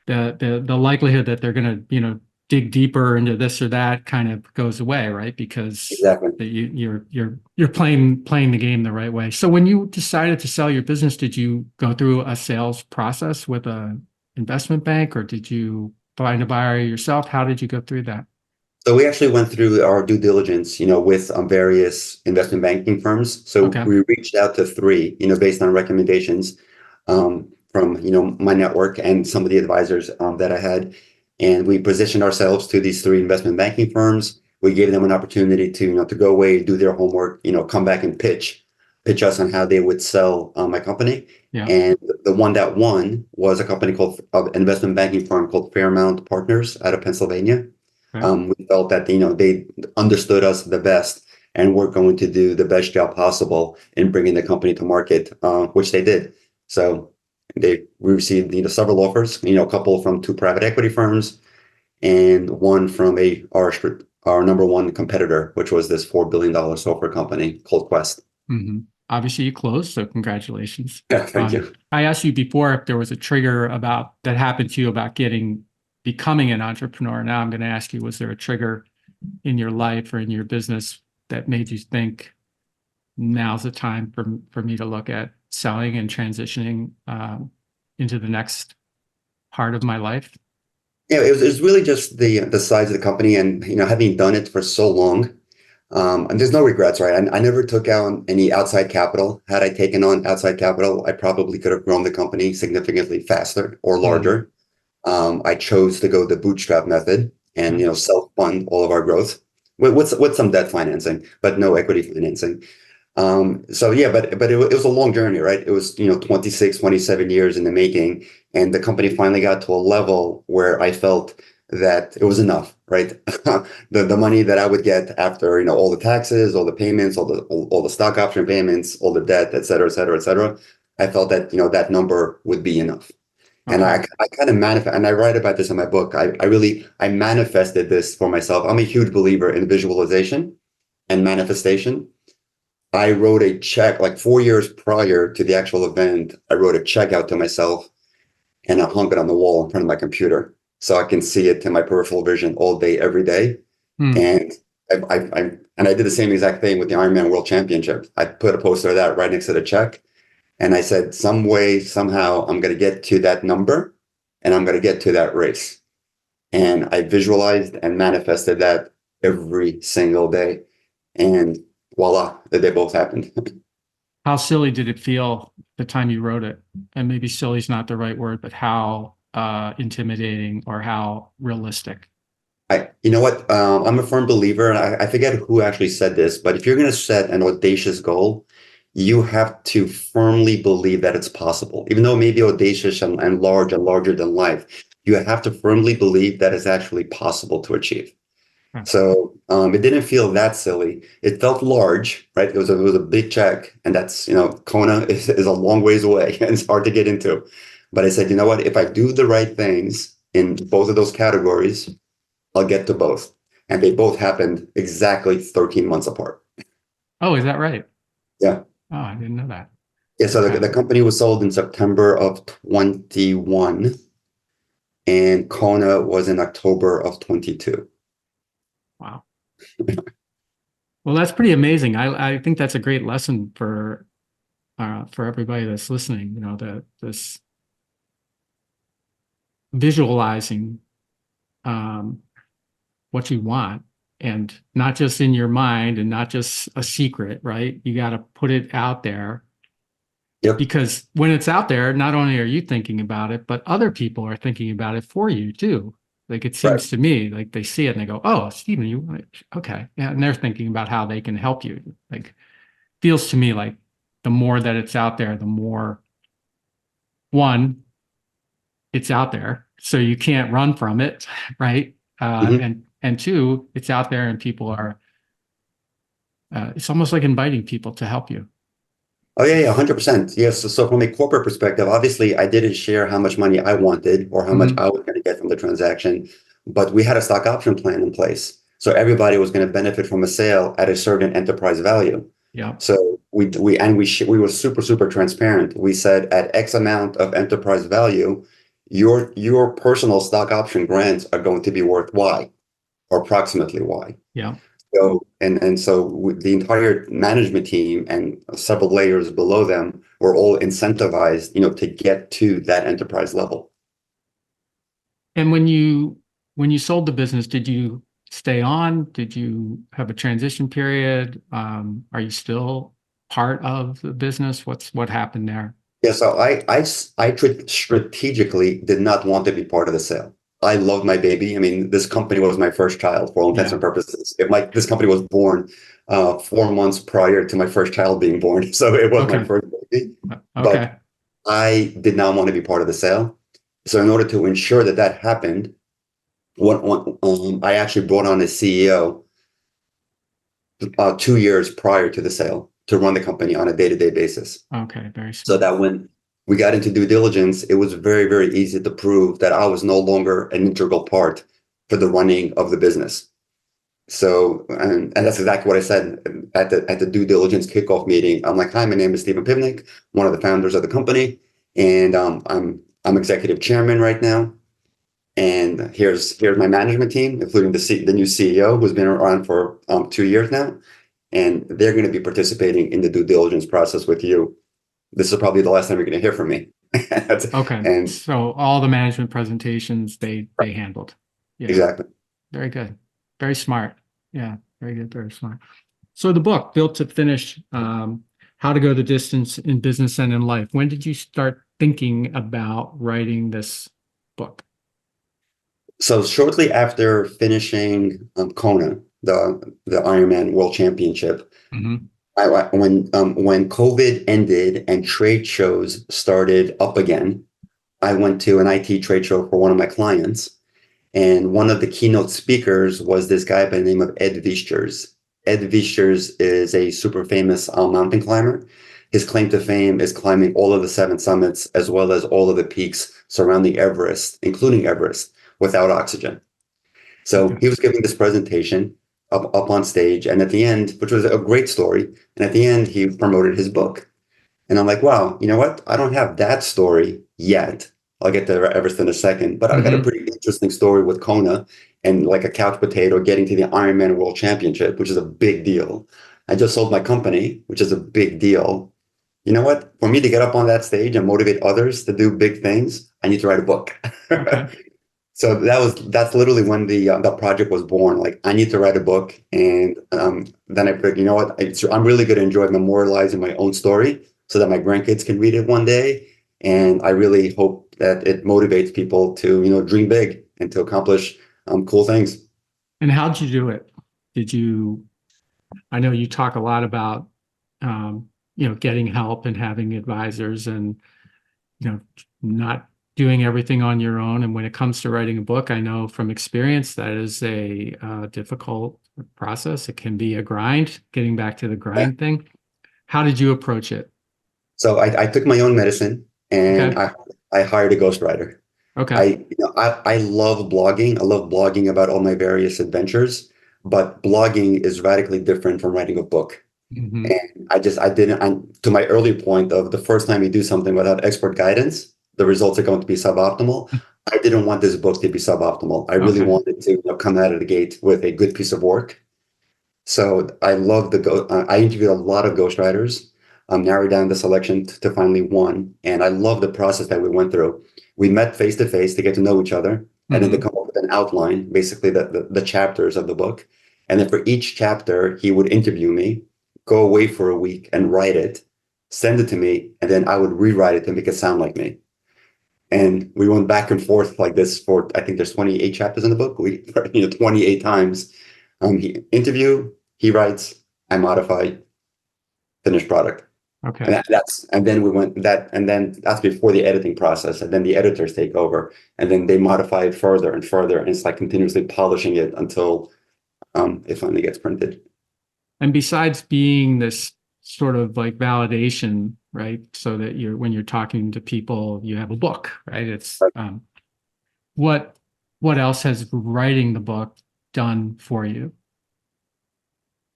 the likelihood that they're going to, dig deeper into this or that kind of goes away, right? Because Exactly. you're playing the game the right way. So when you decided to sell your business, did you go through a sales process with a investment bank, or did you find a buyer yourself? How did you go through that? So we actually went through our due diligence, with various investment banking firms. So Okay. we reached out to three, based on recommendations from, my network and some of the advisors that I had. And we positioned ourselves to these three investment banking firms. We gave them an opportunity to, to go away, do their homework, come back and pitch us on how they would sell my company. Yeah. And the one that won was a company called investment banking firm called Fairmount Partners out of Pennsylvania. Okay. We felt that they understood us the best and were going to do the best job possible in bringing the company to market, which they did. So we received several offers, a couple from two private equity firms, and one from our number one competitor, which was this $4 billion software company called Quest. Mm-hmm. Obviously, you closed, so congratulations. Yeah, thank you. I asked you before if there was a trigger that happened to you about becoming an entrepreneur. Now I'm going to ask you, was there a trigger in your life or in your business that made you think now's the time for me to look at selling and transitioning into the next part of my life? Yeah, it was really just the size of the company, and having done it for so long, and there's no regrets, right? I never took out any outside capital. Had I taken on outside capital, I probably could have grown the company significantly faster or larger. I chose to go the bootstrap method and self-fund all of our growth with some debt financing, but no equity financing. So yeah, but it was a long journey, right? It was 26, 27 years in the making, and the company finally got to a level where I felt that it was enough, right? The money that I would get after all the taxes, all the payments, all the stock option payments, all the debt, et cetera, et cetera, et cetera. I felt that that number would be enough. And Okay. I kind of manifest, and I write about this in my book. I manifested this for myself. I'm a huge believer in visualization and manifestation. I wrote a check like 4 years prior to the actual event. I wrote a check out to myself, and I hung it on the wall in front of my computer so I can see it in my peripheral vision all day, every day. And I did the same exact thing with the Ironman World Championship. I put a poster of that right next to the check. And I said, some way, somehow, I'm going to get to that number, and I'm going to get to that race. And I visualized and manifested that every single day. And voila, they both happened. How silly did it feel the time you wrote it? And maybe silly is not the right word, but how intimidating or how realistic? You know what? I'm a firm believer, and I forget who actually said this, but if you're going to set an audacious goal, you have to firmly believe that it's possible, even though it may be audacious and large and larger than life. You have to firmly believe that it's actually possible to achieve. So it didn't feel that silly. It felt large, right? It was a big check, and that's Kona is a long ways away, and it's hard to get into. But I said, you know what? If I do the right things in both of those categories, I'll get to both. And they both happened exactly 13 months apart. Oh, is that right? Yeah. Oh, I didn't know that. Yeah, so the company was sold in September of 21, and Kona was in October of 22. Wow. Well, that's pretty amazing. I think that's a great lesson for everybody that's listening. This visualizing what you want, and not just in your mind and not just a secret, right? You got to put it out there. Yep. Because when it's out there, not only are you thinking about it, but other people are thinking about it for you too. Like it seems to me like they see it and they go, "Oh, Stephen, you want it? Okay." Yeah, and they're thinking about how they can help you. Like feels to me like the more that it's out there, the more one, it's out there. So you can't run from it, right? And two, it's out there and people are it's almost like inviting people to help you. Oh, yeah, 100%. Yes. So from a corporate perspective, obviously, I didn't share how much money I wanted or how much I was going to get from the transaction, but we had a stock option plan in place. So everybody was going to benefit from a sale at a certain enterprise value. Yeah. So we were super, super transparent. We said at X amount of enterprise value, your personal stock option grants are going to be worth Y, or approximately Y. Yeah. So the entire management team and several layers below them were all incentivized, to get to that enterprise level. And when you sold the business, did you stay on? Did you have a transition period? Are you still part of the business? What happened there? Yeah, so strategically did not want to be part of the sale. I loved my baby. I mean, this company was my first child for all intents Yeah. and purposes. This company was born 4 months prior to my first child being born, so it was my Okay. first baby. But Okay. I did not want to be part of the sale. So in order to ensure that that happened, I actually brought on a CEO 2 years prior to the sale to run the company on a day-to-day basis. Okay. Very So smart. that when we got into due diligence, it was very, very easy to prove that I was no longer an integral part for the running of the business. So, and that's exactly what I said at the due diligence kickoff meeting. I'm like, "Hi, my name is Stephen Pivnik, one of the founders of the company, and I'm executive chairman right now. And here's my management team, including the new CEO who's been around for 2 years now, and they're going to be participating in the due diligence process with you. This is probably the last time you're going to hear from me." Okay. And So all the management presentations they handled. Yeah. exactly. Very good. Very smart. Yeah. Very good. Very smart. So the book, Built to Finish, How to Go the Distance in Business and in Life. When did you start thinking about writing this book? So shortly after finishing Kona, the Ironman World Championship, Mm-hmm. when COVID ended and trade shows started up again, I went to an IT trade show for one of my clients, and one of the keynote speakers was this guy by the name of Ed Viesturs. Ed Viesturs is a super famous mountain climber. His claim to fame is climbing all of the 7 summits as well as all of the peaks surrounding Everest, including Everest, without oxygen. So Okay. he was giving this presentation up on stage, and at the end, which was a great story, and at the end, he promoted his book. And I'm like, wow, you know what? I don't have that story yet. I'll get to Everest in a second, but I've got a Mm-hmm. pretty interesting story with Kona and like a couch potato getting to the Ironman World Championship, which is a big deal. I just sold my company, which is a big deal. You know what? For me to get up on that stage and motivate others to do big things, I need to write a book. Okay. So that's literally when the project was born. Like, I need to write a book, and then I figured, you know what? I'm really going to enjoy memorializing my own story so that my grandkids can read it one day. And I really hope that it motivates people to dream big and to accomplish cool things. And how'd you do it? Did you, I know you talk a lot about, getting help and having advisors and, not doing everything on your own. And when it comes to writing a book, I know from experience that is a difficult process. It can be a grind, getting back to the Yeah. grind thing. How did you approach it? So I took my own medicine, and Okay. I hired a ghostwriter. Okay. I love blogging. I love blogging about all my various adventures, but blogging is radically different from writing a book. Hmm. And to my earlier point of the first time you do something without expert guidance, the results are going to be suboptimal. I didn't want this book to be suboptimal. I really Okay. wanted to come out of the gate with a good piece of work. So I interviewed a lot of ghostwriters, narrowed down the selection to finally one. And I love the process that we went through. We met face to face to get to know each other, and then to Hmm. come up with an outline, basically the chapters of the book. And then for each chapter, he would interview me, go away for a week and write it, send it to me, and then I would rewrite it to make it sound like me. And we went back and forth like this for, I think there's 28 chapters in the book. 28 times. He interview, he writes, I modify, finished product. Okay. And then we went that, and then that's before the editing process. And then the editors take over, and then they modify it further and further. And it's like continuously polishing it until it finally gets printed. And besides being this sort of like validation, right? So that when you're talking to people, you have a book, right? It's what else has writing the book done for you?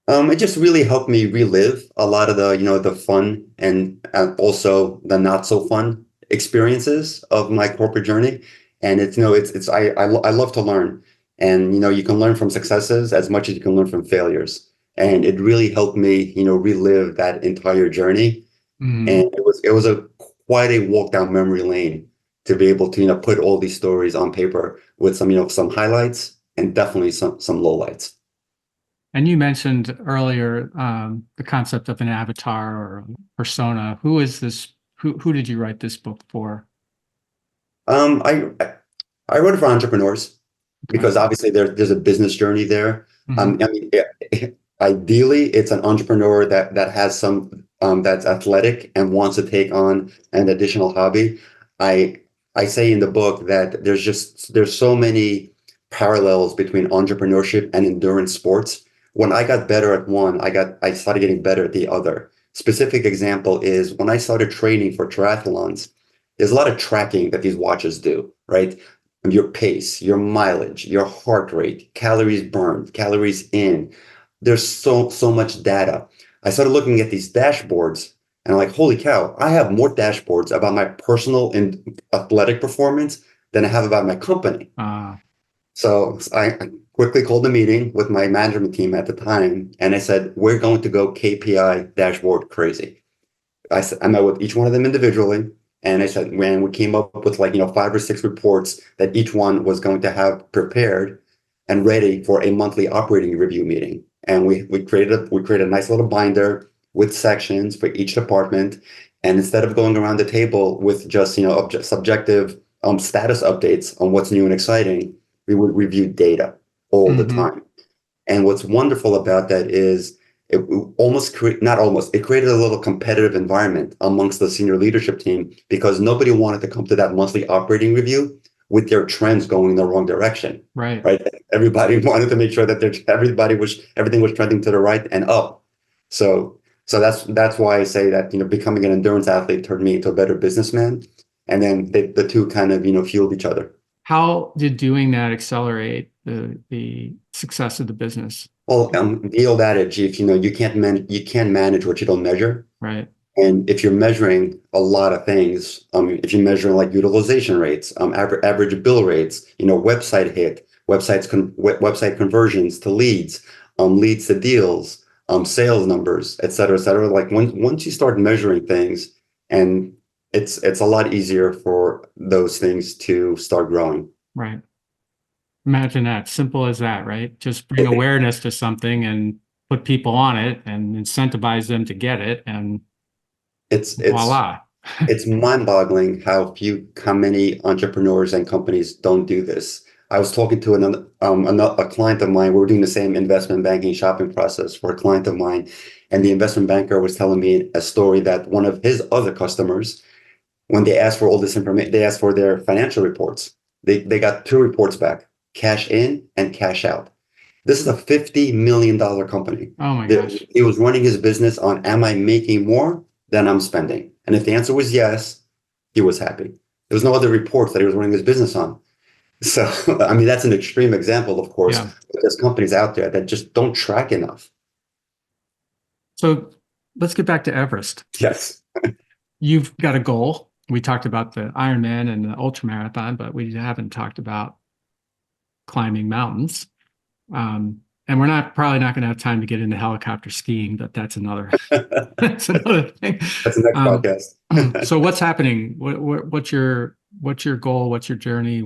It just really helped me relive a lot of the fun and also the not so fun experiences of my corporate journey. And I love to learn. And, you can learn from successes as much as you can learn from failures. And it really helped me, relive that entire journey. Mm. And it was quite a walk down memory lane to be able to, put all these stories on paper with some highlights and definitely some lowlights. And you mentioned earlier the concept of an avatar or persona. Who is this? Who did you write this book for? I wrote it for entrepreneurs Okay. because obviously there's a business journey there. Mhm. I mean, ideally, it's an entrepreneur that has that's athletic and wants to take on an additional hobby. I I say in the book that there's so many parallels between entrepreneurship and endurance sports. When I got better at one, I started getting better at the other. Specific example is when I started training for triathlons, there's a lot of tracking that these watches do, right? Your pace, your mileage, your heart rate, calories burned, calories in. There's so much data. I started looking at these dashboards and I'm like, holy cow, I have more dashboards about my personal and athletic performance than I have about my company. Uh, So I quickly called a meeting with my management team at the time, and I said, we're going to go KPI dashboard crazy. I met with each one of them individually, and I said, when we came up with 5 or 6 reports that each one was going to have prepared and ready for a monthly operating review meeting. And we created a nice little binder with sections for each department. And instead of going around the table with just subjective status updates on what's new and exciting, we would review data all the mhm. time. And what's wonderful about that is it it created a little competitive environment amongst the senior leadership team because nobody wanted to come to that monthly operating review with their trends going in the wrong direction, Right. right? Everybody wanted to make sure that everything was trending to the right and up. So that's why I say that, becoming an endurance athlete turned me into a better businessman. And then the two kind of, fueled each other. How did doing that accelerate the success of the business? Well, the old adage, if you can't manage what you don't measure. Right. And if you're measuring a lot of things, if you're measuring like utilization rates, average bill rates, website hit, website conversions to leads, leads to deals, sales numbers, et cetera, et cetera. Like once you start measuring things, and it's a lot easier for those things to start growing. Right. Imagine that. Simple as that, right? Just bring awareness to something and put people on it and incentivize them to get it, and It's it's voila. it's mind-boggling how many entrepreneurs and companies don't do this. I was talking to a client of mine. We were doing the same investment banking shopping process for a client of mine, and the investment banker was telling me a story that one of his other customers, when they asked for all this information, they asked for their financial reports. They got 2 reports back: cash in and cash out. This is a $50 million company. Oh my gosh. He was running his business on, am I making more than I'm spending? And if the answer was yes, he was happy. There was no other reports that he was running his business on. So, I mean, that's an extreme example, of course, Yeah. but there's companies out there that just don't track enough. So let's get back to Everest. Yes. You've got a goal. We talked about the Ironman and the ultra marathon, but we haven't talked about climbing mountains. And we're probably not going to have time to get into helicopter skiing, but that's another that's another thing. That's the next podcast. So what's happening? What's your goal? What's your journey?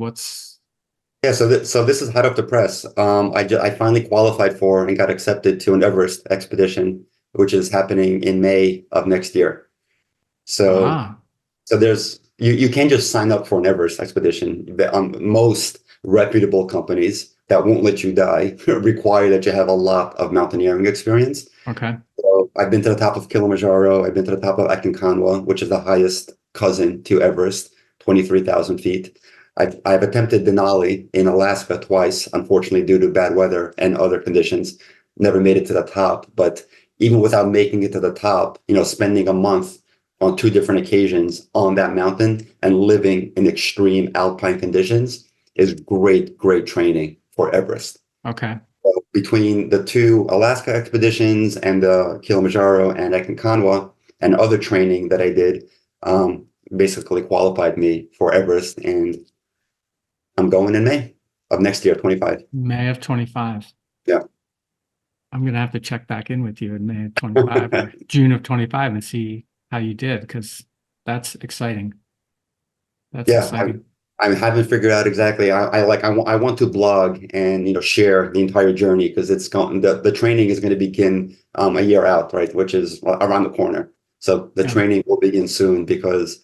Yeah, so this is hot off the press. I finally qualified for and got accepted to an Everest expedition, which is happening in May of next year. So Ah, so you can't just sign up for an Everest expedition. Most reputable companies that won't let you die require that you have a lot of mountaineering experience. okay. So I've been to the top of Kilimanjaro. I've been to the top of Aconcagua, which is the highest cousin to Everest, 23,000 feet. I've attempted Denali in Alaska twice, unfortunately, due to bad weather and other conditions. Never made it to the top. But even without making it to the top, spending a month on 2 different occasions on that mountain and living in extreme alpine conditions is great, great training for Everest. Okay. So between the 2 Alaska expeditions and the Kilimanjaro and Aconcagua and other training that I did, basically qualified me for Everest, and I'm going in May of next year, 25. May of 25. Yeah. I'm going to have to check back in with you in May of 25 or June of 25 and see how you did, because that's exciting. That's Yeah, exciting. I haven't figured out exactly. I want to blog and share the entire journey, because it's going the training is going to begin a year out, right, which is around the corner. So the training will begin soon, because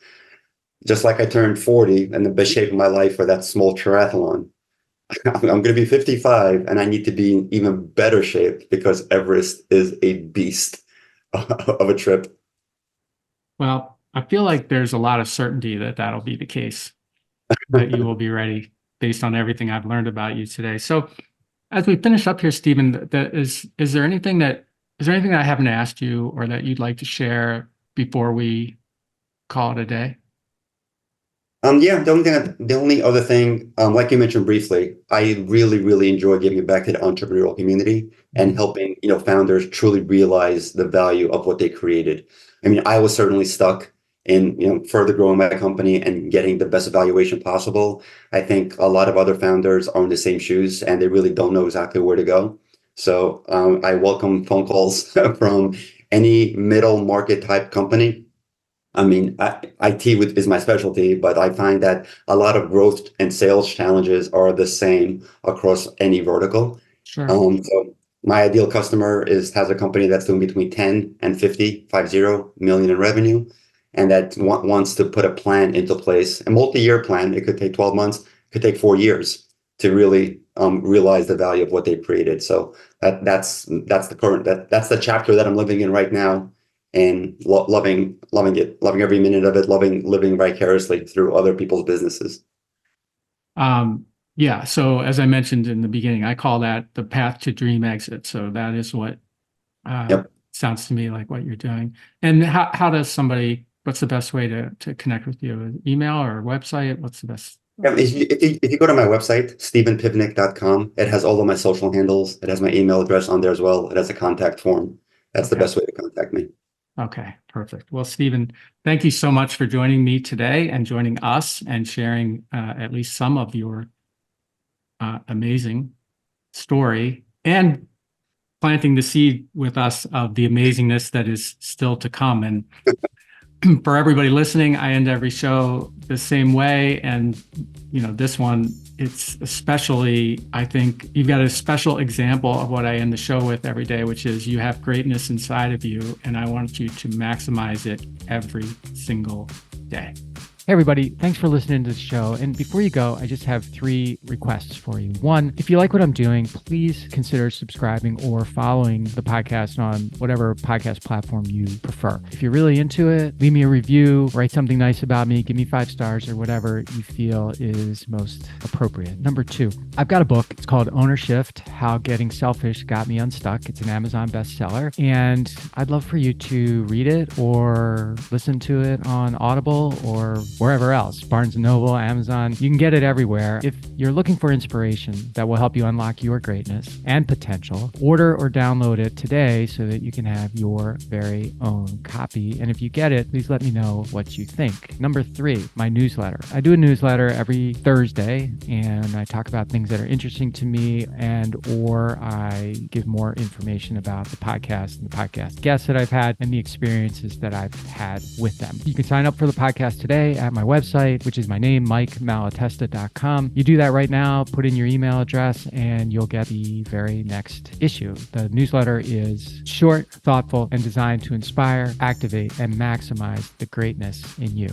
just like I turned 40 and the best shape of my life for that small triathlon, I'm going to be 55 and I need to be in even better shape, because Everest is a beast of a trip. Well, I feel like there's a lot of certainty that that'll be the case, that you will be ready based on everything I've learned about you today. So as we finish up here, Stephen, is there anything that I haven't asked you or that you'd like to share before we call it a day? Yeah, the only other thing, like you mentioned briefly, I really, really enjoy giving back to the entrepreneurial community and helping, founders truly realize the value of what they created. I mean, I was certainly stuck in, further growing my company and getting the best valuation possible. I think a lot of other founders are in the same shoes and they really don't know exactly where to go. So I welcome phone calls from any middle market type company. I mean, IT is my specialty, but I find that a lot of growth and sales challenges are the same across any vertical. Sure. So my ideal customer has a company that's doing between 10 and 50 million in revenue, and that wants to put a plan into place, a multi-year plan. It could take 12 months, it could take 4 years to really realize the value of what they've created. So that's the chapter that I'm living in right now. And loving it, loving every minute of it, living vicariously through other people's businesses. Yeah. So as I mentioned in the beginning, I call that the path to dream exit. So that is what sounds to me like what you're doing. And how does what's the best way to connect with you? Email or website? What's the best? Yeah, if you go to my website, stephenpivnik.com, it has all of my social handles. It has my email address on there as well. It has a contact form. That's the best way to contact me. Okay, perfect. Well, Stephen, thank you so much for joining me today and joining us and sharing at least some of your amazing story and planting the seed with us of the amazingness that is still to come. And for everybody listening, I end every show the same way. And, this one, it's especially, I think you've got a special example of what I end the show with every day, which is you have greatness inside of you. And I want you to maximize it every single day. Hey, everybody. Thanks for listening to the show. And before you go, I just have 3 requests for you. 1, if you like what I'm doing, please consider subscribing or following the podcast on whatever podcast platform you prefer. If you're really into it, leave me a review, write something nice about me, give me 5 stars or whatever you feel is most appropriate. Number 2, I've got a book. It's called Ownershift: How Getting Selfish Got Me Unstuck. It's an Amazon bestseller. And I'd love for you to read it or listen to it on Audible or wherever else, Barnes & Noble, Amazon. You can get it everywhere. If you're looking for inspiration that will help you unlock your greatness and potential, order or download it today so that you can have your very own copy. And if you get it, please let me know what you think. Number 3, my newsletter. I do a newsletter every Thursday, and I talk about things that are interesting to me or I give more information about the podcast and the podcast guests that I've had and the experiences that I've had with them. You can sign up for the podcast today at my website, which is my name, MikeMalatesta.com. You do that right now, put in your email address, and you'll get the very next issue. The newsletter is short, thoughtful, and designed to inspire, activate, and maximize the greatness in you.